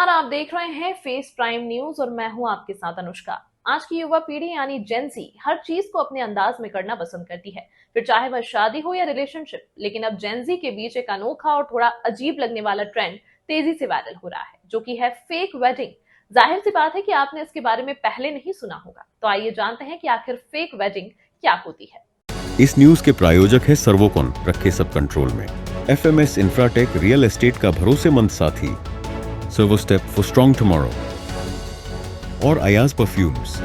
नमस्कार, आप देख रहे हैं फेस प्राइम न्यूज और मैं हूं आपके साथ अनुष्का। आज की युवा पीढ़ी यानी जेन ज़ी हर चीज को अपने अंदाज में करना पसंद करती है, फिर चाहे वह शादी हो या रिलेशनशिप। लेकिन अब जेन ज़ी के बीच एक अनोखा और थोड़ा अजीब लगने वाला ट्रेंड तेजी से वायरल हो रहा है, जो कि है फेक वेडिंग। जाहिर सी बात है कि आपने इसके बारे में पहले नहीं सुना होगा, तो आइए जानते हैं कि आखिर फेक वेडिंग क्या होती है। इस न्यूज के प्रायोजक है सर्वोकॉन, रखे सब कंट्रोल में। FMS इंफ्राटेक रियल एस्टेट का भरोसेमंद साथी, सर्वोस्टेप फॉर स्ट्रॉन्ग टुमारो और अयाज परफ्यूम्स।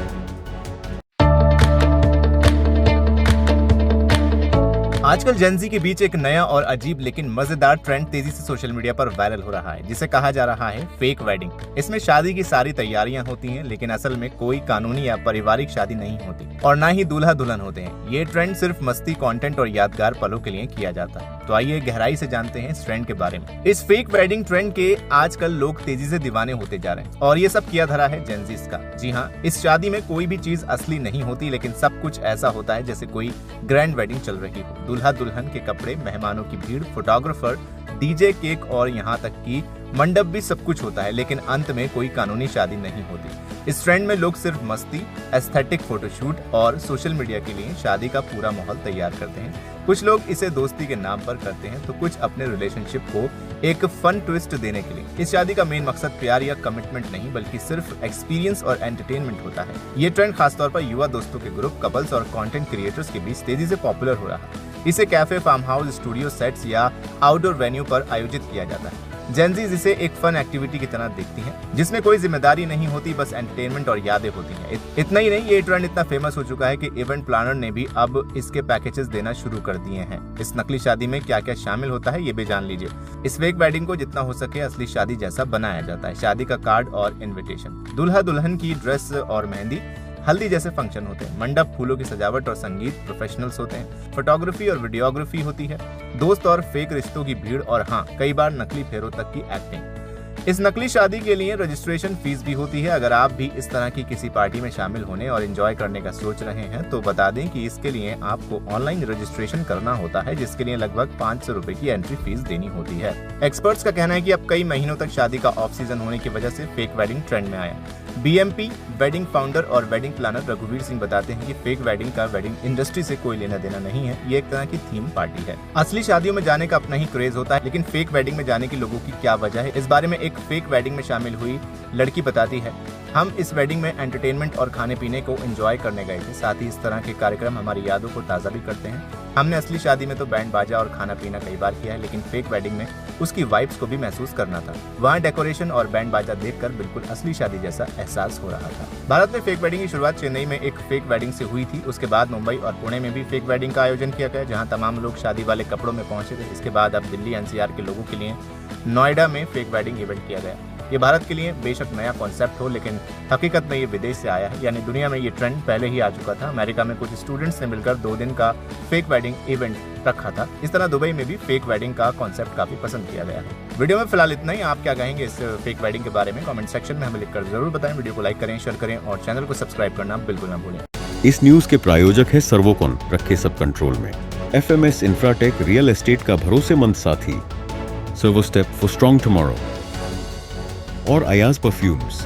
आजकल जेन-ज़ी के बीच एक नया और अजीब लेकिन मजेदार ट्रेंड तेजी से सोशल मीडिया पर वायरल हो रहा है, जिसे कहा जा रहा है फेक वेडिंग। इसमें शादी की सारी तैयारियां होती हैं, लेकिन असल में कोई कानूनी या पारिवारिक शादी नहीं होती और ना ही दूल्हा दुल्हन होते हैं। ये ट्रेंड सिर्फ मस्ती, कंटेंट और यादगार पलों के लिए किया जाता है। तो आइए गहराई से जानते हैं इस ट्रेंड के बारे में। इस फेक वेडिंग ट्रेंड के आजकल लोग तेजी से दीवाने होते जा रहे हैं और ये सब किया धरा है जेन-ज़ी का। जी हाँ, इस शादी में कोई भी चीज असली नहीं होती, लेकिन सब कुछ ऐसा होता है जैसे कोई ग्रैंड वेडिंग चल रही हो। दूल्हा दुल्हन के कपड़े, मेहमानों की भीड़, फोटोग्राफर, डीजे, केक और यहाँ तक कि मंडप भी सब कुछ होता है, लेकिन अंत में कोई कानूनी शादी नहीं होती। इस ट्रेंड में लोग सिर्फ मस्ती, एस्थेटिक फोटोशूट और सोशल मीडिया के लिए शादी का पूरा माहौल तैयार करते हैं। कुछ लोग इसे दोस्ती के नाम पर करते हैं, तो कुछ अपने रिलेशनशिप को एक फन ट्विस्ट देने के लिए। इस शादी का मेन मकसद प्यार या कमिटमेंट नहीं, बल्कि सिर्फ एक्सपीरियंस और एंटरटेनमेंट होता है। ये ट्रेंड खासतौर पर युवा दोस्तों के ग्रुप, कपल्स और कंटेंट क्रिएटर्स के बीच तेजी से पॉपुलर हो रहा है। इसे cafe, farm house, studio sets या आउटडोर वेन्यू पर आयोजित किया जाता है। जेन-ज़ी इसे एक फन एक्टिविटी की तरह देखती है, जिसमें कोई जिम्मेदारी नहीं होती, बस एंटरटेनमेंट और यादें होती हैं। इतना ही नहीं, ये ट्रेंड इतना फेमस हो चुका है कि इवेंट प्लानर ने भी अब इसके पैकेजेस देना शुरू कर दिए हैं। इस नकली शादी में क्या क्या शामिल होता है, ये भी जान लीजिए। इस फेक वेडिंग को जितना हो सके असली शादी जैसा बनाया जाता है। शादी का कार्ड और इन्विटेशन, दूल्हा दुल्हन की ड्रेस और मेहंदी, हल्दी जैसे फंक्शन होते हैं। मंडप, फूलों की सजावट और संगीत प्रोफेशनल्स होते हैं। फोटोग्राफी और वीडियोग्राफी होती है। दोस्त और फेक रिश्तों की भीड़ और हाँ, कई बार नकली फेरों तक की एक्टिंग। इस नकली शादी के लिए रजिस्ट्रेशन फीस भी होती है। अगर आप भी इस तरह की किसी पार्टी में शामिल होने और एंजॉय करने का सोच रहे हैं, तो बता दें कि इसके लिए आपको ऑनलाइन रजिस्ट्रेशन करना होता है, जिसके लिए लगभग 500 रुपए की एंट्री फीस देनी होती है। एक्सपर्ट्स का कहना है कि अब कई महीनों तक शादी का ऑफ सीजन होने की वजह से फेक वेडिंग ट्रेंड में आया। BMP वेडिंग फाउंडर और वेडिंग प्लानर रघुवीर सिंह बताते हैं कि फेक वेडिंग का वेडिंग इंडस्ट्री से कोई लेना देना नहीं है, ये एक तरह की थीम पार्टी है। असली शादियों में जाने का अपना ही क्रेज होता है, लेकिन फेक वेडिंग में जाने की लोगों की क्या वजह है, इस बारे में एक फेक वेडिंग में शामिल हुई लड़की बताती है। हम इस वेडिंग में एंटरटेनमेंट और खाने पीने को एंजॉय करने गए थे, साथ ही इस तरह के कार्यक्रम हमारी यादों को ताज़ा भी करते हैं। हमने असली शादी में तो बैंड बाजा और खाना पीना कई बार किया है, लेकिन फेक वेडिंग में उसकी वाइब्स को भी महसूस करना था। वहाँ डेकोरेशन और बैंड बाजा देखकर बिल्कुल असली शादी जैसा एहसास हो रहा था। भारत में फेक वेडिंग की शुरुआत चेन्नई में एक फेक वेडिंग से हुई थी। उसके बाद मुंबई और पुणे में भी फेक वेडिंग का आयोजन किया गया, जहाँ तमाम लोग शादी वाले कपड़ों में पहुंचे थे। इसके बाद अब दिल्ली NCR के लोगों के लिए नोएडा में फेक वेडिंग इवेंट किया गया। ये भारत के लिए बेशक नया कॉन्सेप्ट हो, लेकिन हकीकत में ये विदेश से आया है, यानी दुनिया में ये ट्रेंड पहले ही आ चुका था। अमेरिका में कुछ स्टूडेंट्स ने मिलकर 2 दिन का फेक वेडिंग इवेंट रखा था। इस तरह दुबई में भी फेक वेडिंग का कॉन्सेप्ट काफी पसंद किया गया है। वीडियो में फिलहाल इतना ही। आप क्या कहेंगे इस फेक वेडिंग के बारे में? कमेंट सेक्शन में हमें लिखकर जरूर बताएं। वीडियो को लाइक करें, शेयर करें और चैनल को सब्सक्राइब करना बिल्कुल ना भूलें। इस न्यूज के प्रायोजक है सर्वोकॉन, रखे सब कंट्रोल में। FMS इंफ्राटेक रियल एस्टेट का भरोसेमंद साथी, सर्वोस्टेप फॉर स्ट्रॉन्ग टुमारो और अयाज परफ्यूम्स।